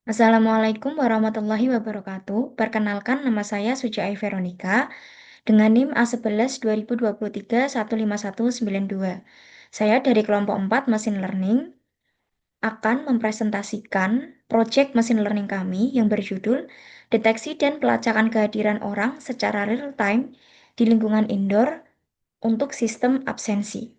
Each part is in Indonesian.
Assalamualaikum warahmatullahi wabarakatuh. Perkenalkan, nama saya Suci Ai Veronica dengan NIM A11 2023 15192. Saya dari kelompok 4 Machine Learning akan mempresentasikan proyek Machine Learning kami yang berjudul Deteksi dan Pelacakan Kehadiran Orang secara Real Time di Lingkungan Indoor untuk Sistem Absensi.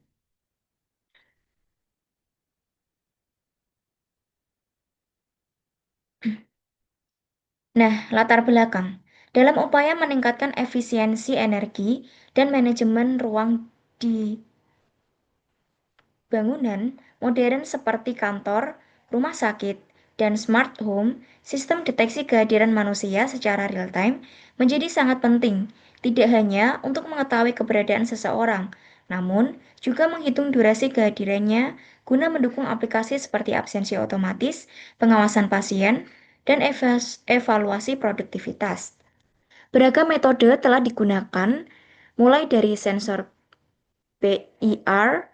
Nah, latar belakang. Dalam upaya meningkatkan efisiensi energi dan manajemen ruang di bangunan modern seperti kantor, rumah sakit, dan smart home, sistem deteksi kehadiran manusia secara real time menjadi sangat penting, tidak hanya untuk mengetahui keberadaan seseorang, namun juga menghitung durasi kehadirannya guna mendukung aplikasi seperti absensi otomatis, pengawasan pasien, dan evaluasi produktivitas. Beragam metode telah digunakan, mulai dari sensor PIR,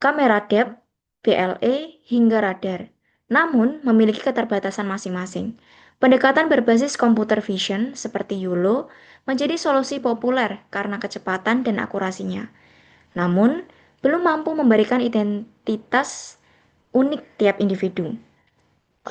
kamera depth, BLE, hingga radar. Namun, memiliki keterbatasan masing-masing. Pendekatan berbasis computer vision seperti YOLO menjadi solusi populer karena kecepatan dan akurasinya. Namun, belum mampu memberikan identitas unik tiap individu.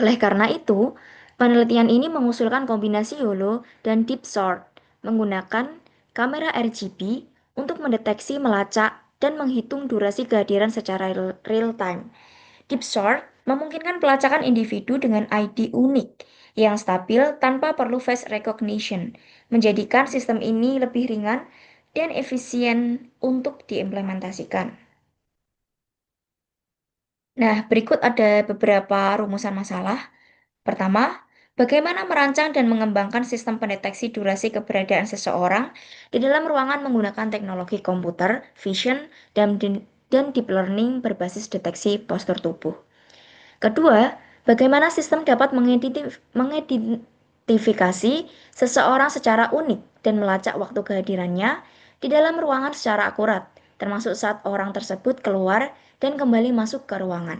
Oleh karena itu, penelitian ini mengusulkan kombinasi YOLO dan Deep Sort menggunakan kamera RGB untuk mendeteksi, melacak, dan menghitung durasi kehadiran secara real time. Deep Sort memungkinkan pelacakan individu dengan ID unik yang stabil tanpa perlu face recognition, menjadikan sistem ini lebih ringan dan efisien untuk diimplementasikan. Nah, berikut ada beberapa rumusan masalah. Pertama, bagaimana merancang dan mengembangkan sistem pendeteksi durasi keberadaan seseorang di dalam ruangan menggunakan teknologi komputer, vision, dan deep learning berbasis deteksi postur tubuh. Kedua, bagaimana sistem dapat mengidentifikasi seseorang secara unik dan melacak waktu kehadirannya di dalam ruangan secara akurat, termasuk saat orang tersebut keluar dan kembali masuk ke ruangan.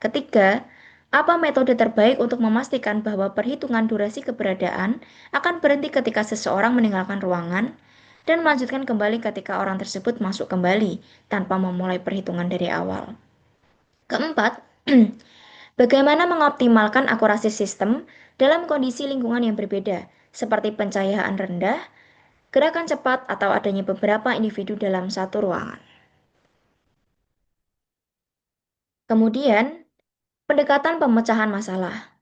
Ketiga, apa metode terbaik untuk memastikan bahwa perhitungan durasi keberadaan akan berhenti ketika seseorang meninggalkan ruangan dan melanjutkan kembali ketika orang tersebut masuk kembali tanpa memulai perhitungan dari awal. Keempat, bagaimana mengoptimalkan akurasi sistem dalam kondisi lingkungan yang berbeda, seperti pencahayaan rendah, gerakan cepat, atau adanya beberapa individu dalam satu ruangan. Kemudian, pendekatan pemecahan masalah.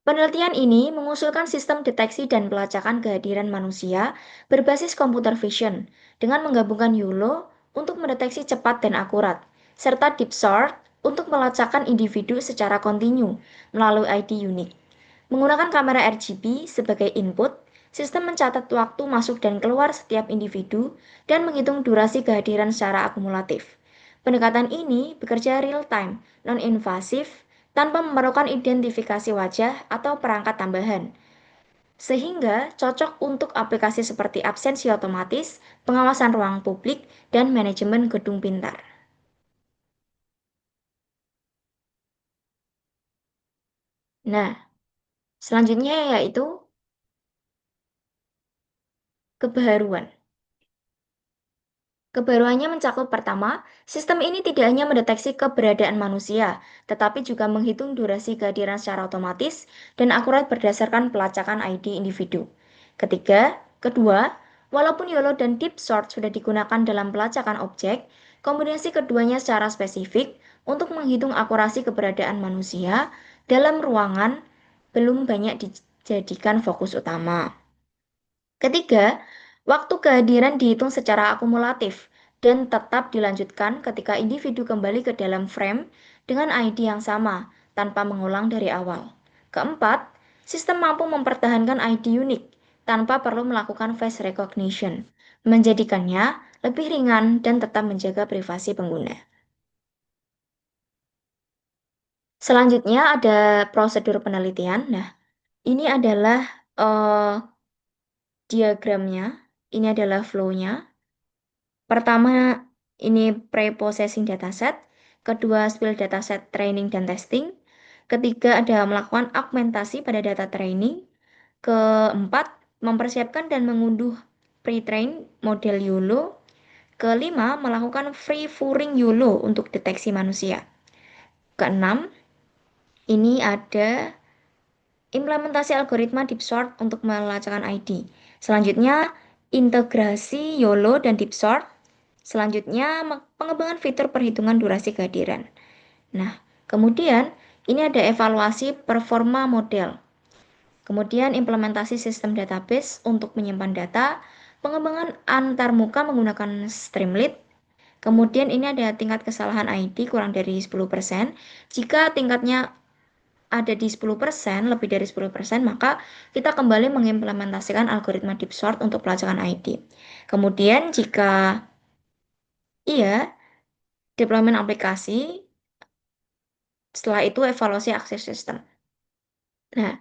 Penelitian ini mengusulkan sistem deteksi dan pelacakan kehadiran manusia berbasis computer vision dengan menggabungkan YOLO untuk mendeteksi cepat dan akurat, serta Deep Sort untuk melacakkan individu secara kontinu melalui ID unik. Menggunakan kamera RGB sebagai input, sistem mencatat waktu masuk dan keluar setiap individu dan menghitung durasi kehadiran secara akumulatif. Pendekatan ini bekerja real-time, non-invasif, tanpa memerlukan identifikasi wajah atau perangkat tambahan, sehingga cocok untuk aplikasi seperti absensi otomatis, pengawasan ruang publik, dan manajemen gedung pintar. Nah, selanjutnya yaitu kebaharuan. Kebaruannya mencakup pertama, sistem ini tidak hanya mendeteksi keberadaan manusia, tetapi juga menghitung durasi kehadiran secara otomatis dan akurat berdasarkan pelacakan ID individu. Kedua, walaupun YOLO dan Deep Sort sudah digunakan dalam pelacakan objek, kombinasi keduanya secara spesifik untuk menghitung akurasi keberadaan manusia dalam ruangan belum banyak dijadikan fokus utama. Ketiga, waktu kehadiran dihitung secara akumulatif dan tetap dilanjutkan ketika individu kembali ke dalam frame dengan ID yang sama tanpa mengulang dari awal. Keempat, sistem mampu mempertahankan ID unik tanpa perlu melakukan face recognition, menjadikannya lebih ringan dan tetap menjaga privasi pengguna. Selanjutnya ada prosedur penelitian. Nah, ini adalah eh, diagramnya, ini adalah flow-nya. Pertama, ini pre-processing dataset. Kedua, spill dataset training dan testing. Ketiga, ada melakukan augmentasi pada data training. Keempat, mempersiapkan dan mengunduh pre-train model YOLO. Kelima, melakukan free Furing YOLO untuk deteksi manusia. Keenam, ini ada implementasi algoritma deep sort untuk melacakkan ID. Selanjutnya, integrasi YOLO dan deep sort. Selanjutnya, pengembangan fitur perhitungan durasi kehadiran. Nah, kemudian ini ada evaluasi performa model. Kemudian implementasi sistem database untuk menyimpan data, pengembangan antarmuka menggunakan Streamlit. Kemudian ini ada tingkat kesalahan ID kurang dari 10%. Jika tingkatnya ada di 10%, lebih dari 10%, maka kita kembali mengimplementasikan algoritma deep sort untuk pelacakan ID. Kemudian jika iya, deployment aplikasi, setelah itu evaluasi akses sistem. Nah,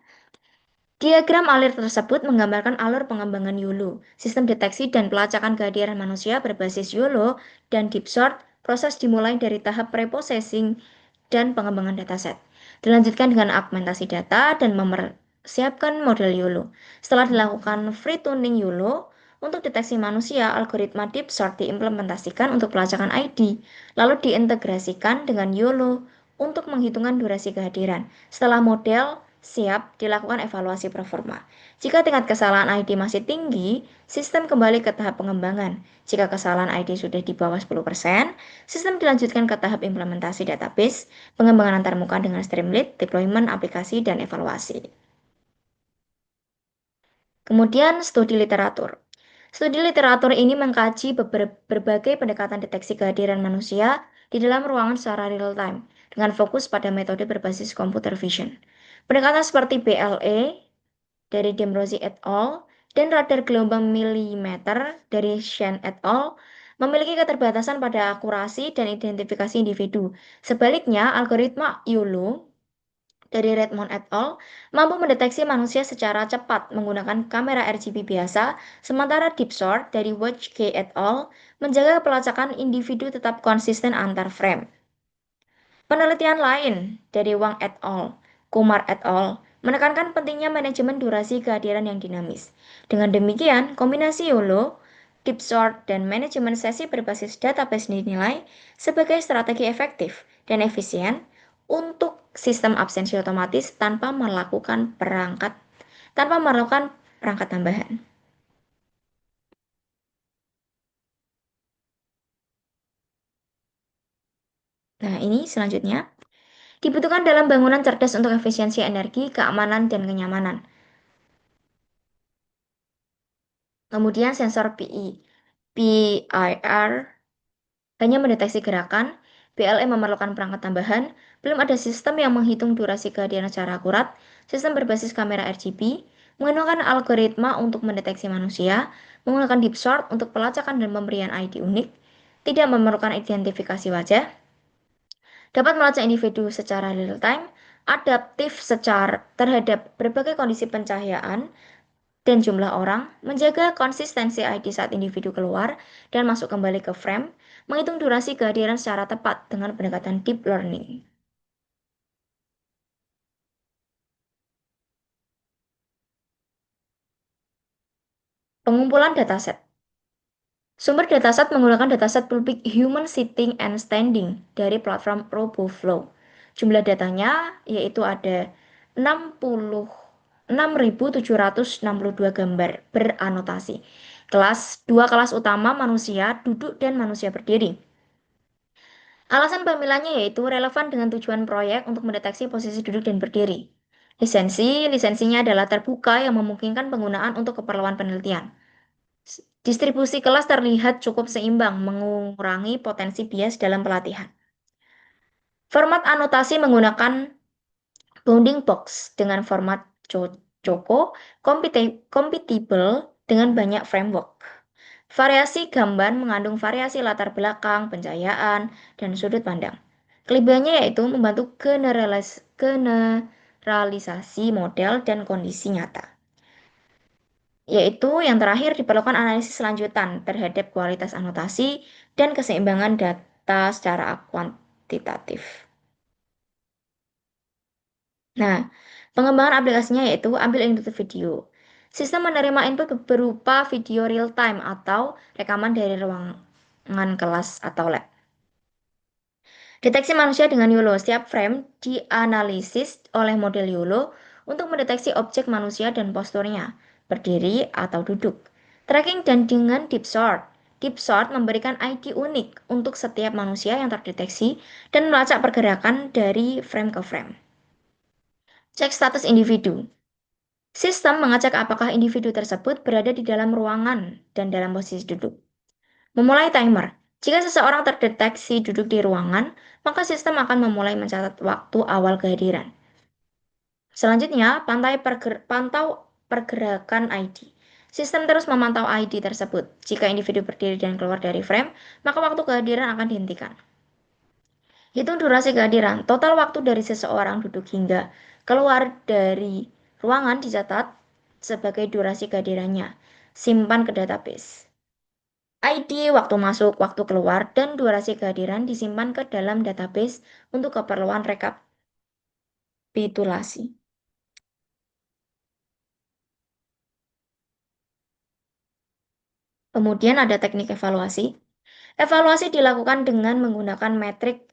diagram alur tersebut menggambarkan alur pengembangan YOLO, sistem deteksi dan pelacakan kehadiran manusia berbasis YOLO dan deep sort. Proses dimulai dari tahap preprocessing dan pengembangan dataset. Dilanjutkan dengan augmentasi data dan mempersiapkan model YOLO. Setelah dilakukan free tuning YOLO, untuk deteksi manusia, algoritma deep sort diimplementasikan untuk pelacakan ID, lalu diintegrasikan dengan YOLO untuk menghitungan durasi kehadiran. Setelah model siap, dilakukan evaluasi performa. Jika tingkat kesalahan ID masih tinggi, sistem kembali ke tahap pengembangan. Jika kesalahan ID sudah di bawah 10%, sistem dilanjutkan ke tahap implementasi database, pengembangan antarmuka dengan Streamlit, deployment aplikasi, dan evaluasi. Kemudian studi literatur. Studi literatur ini mengkaji berbagai pendekatan deteksi kehadiran manusia di dalam ruangan secara real time dengan fokus pada metode berbasis computer vision. Pendekatan seperti BLE dari Demrozi et al. Dan radar gelombang milimeter dari Shen et al. Memiliki keterbatasan pada akurasi dan identifikasi individu. Sebaliknya, algoritma YOLO dari Redmond et al. Mampu mendeteksi manusia secara cepat menggunakan kamera RGB biasa, sementara Deep Sort dari Watch K et al. Menjaga pelacakan individu tetap konsisten antar frame. Penelitian lain dari Wang et al., Kumar et al. Menekankan pentingnya manajemen durasi kehadiran yang dinamis. Dengan demikian, kombinasi YOLO, Deep Sort, dan manajemen sesi berbasis database dinilai sebagai strategi efektif dan efisien untuk sistem absensi otomatis tanpa melakukan perangkat tambahan. Nah, ini selanjutnya dibutuhkan dalam bangunan cerdas untuk efisiensi energi, keamanan, dan kenyamanan. Kemudian sensor PIR hanya mendeteksi gerakan, BLE memerlukan perangkat tambahan, belum ada sistem yang menghitung durasi kehadiran secara akurat, sistem berbasis kamera RGB, menggunakan algoritma untuk mendeteksi manusia, menggunakan deep sort untuk pelacakan dan pemberian ID unik, tidak memerlukan identifikasi wajah, dapat melacak individu secara real time, adaptif secara terhadap berbagai kondisi pencahayaan, dan jumlah orang, menjaga konsistensi ID saat individu keluar dan masuk kembali ke frame, menghitung durasi kehadiran secara tepat dengan pendekatan deep learning. Pengumpulan dataset. Sumber dataset menggunakan dataset publik Human Sitting and Standing dari platform RoboFlow. Jumlah datanya yaitu ada 66.762 gambar beranotasi. Dua kelas utama manusia duduk dan manusia berdiri. Alasan pemilihannya yaitu relevan dengan tujuan proyek untuk mendeteksi posisi duduk dan berdiri. Lisensinya adalah terbuka yang memungkinkan penggunaan untuk keperluan penelitian. Distribusi kelas terlihat cukup seimbang, mengurangi potensi bias dalam pelatihan. Format anotasi menggunakan bounding box dengan format Choco, compatible dengan banyak framework. Variasi gambar mengandung variasi latar belakang, pencahayaan, dan sudut pandang. Kelebihannya yaitu membantu generalisasi model dan kondisi nyata. Yaitu yang terakhir diperlukan analisis lanjutan terhadap kualitas anotasi dan keseimbangan data secara kuantitatif. Nah, pengembangan aplikasinya yaitu ambil input video. Sistem menerima input berupa video real time atau rekaman dari ruangan kelas atau lab. Deteksi manusia dengan YOLO. Setiap frame dianalisis oleh model YOLO untuk mendeteksi objek manusia dan posturnya, berdiri atau duduk. Tracking dan dengan deep sort. Deep sort memberikan ID unik untuk setiap manusia yang terdeteksi dan melacak pergerakan dari frame ke frame. Cek status individu. Sistem mengecek apakah individu tersebut berada di dalam ruangan dan dalam posisi duduk. Memulai timer. Jika seseorang terdeteksi duduk di ruangan, maka sistem akan memulai mencatat waktu awal kehadiran. Selanjutnya, pantau pergerakan ID. Sistem terus memantau ID tersebut. Jika individu berdiri dan keluar dari frame, maka waktu kehadiran akan dihentikan. Hitung durasi kehadiran. Total waktu dari seseorang duduk hingga keluar dari ruangan dicatat sebagai durasi kehadirannya. Simpan ke database. ID, waktu masuk, waktu keluar, dan durasi kehadiran disimpan ke dalam database untuk keperluan rekapitulasi. Kemudian ada teknik evaluasi. Evaluasi dilakukan dengan menggunakan metrik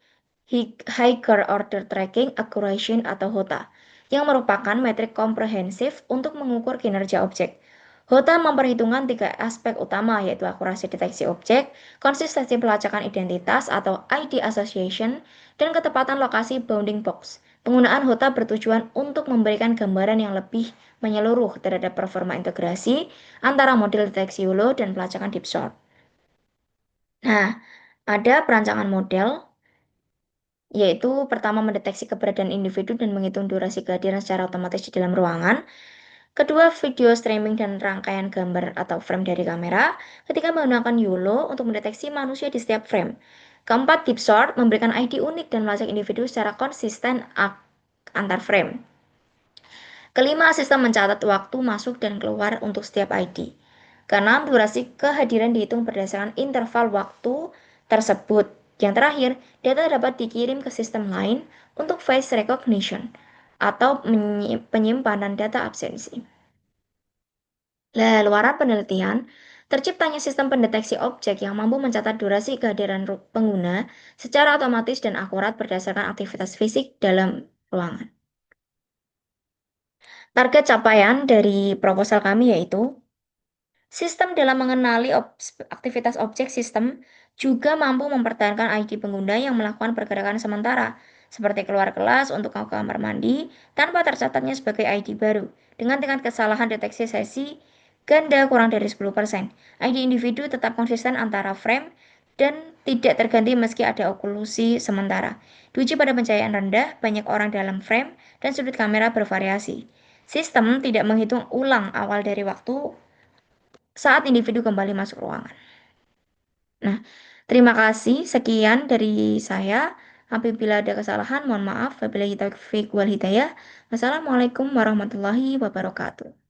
Higher Order Tracking Accuracy atau HOTA, yang merupakan metrik komprehensif untuk mengukur kinerja objek. HOTA memperhitungkan tiga aspek utama, yaitu akurasi deteksi objek, konsistensi pelacakan identitas atau ID association, dan ketepatan lokasi bounding box. Penggunaan HOTA bertujuan untuk memberikan gambaran yang lebih menyeluruh terhadap performa integrasi antara model deteksi YOLO dan pelacakan deep sort. Nah, ada perancangan model, yaitu pertama mendeteksi keberadaan individu dan menghitung durasi kehadiran secara otomatis di dalam ruangan. Kedua, video streaming dan rangkaian gambar atau frame dari kamera. Ketiga, menggunakan YOLO untuk mendeteksi manusia di setiap frame. Keempat, deep sort memberikan ID unik dan melacak individu secara konsisten antar frame. Kelima, sistem mencatat waktu masuk dan keluar untuk setiap ID. Keenam, durasi kehadiran dihitung berdasarkan interval waktu tersebut. Yang terakhir, data dapat dikirim ke sistem lain untuk face recognition atau penyimpanan data absensi. Luaran penelitian, terciptanya sistem pendeteksi objek yang mampu mencatat durasi kehadiran pengguna secara otomatis dan akurat berdasarkan aktivitas fisik dalam ruangan. Target capaian dari proposal kami yaitu sistem dalam mengenali aktivitas objek sistem juga mampu mempertahankan ID pengguna yang melakukan pergerakan sementara, seperti keluar kelas untuk ke kamar mandi tanpa tercatatnya sebagai ID baru, dengan tingkat kesalahan deteksi sesi ganda kurang dari 10%. ID individu tetap konsisten antara frame dan tidak terganti meski ada oklusi sementara. Diuji pada pencahayaan rendah, banyak orang dalam frame, dan sudut kamera bervariasi. Sistem tidak menghitung ulang awal dari waktu saat individu kembali masuk ruangan. Nah, terima kasih. Sekian dari saya. Apabila ada kesalahan, mohon maaf. Wabillahi taufiq wal hidayah. Wassalamualaikum warahmatullahi wabarakatuh.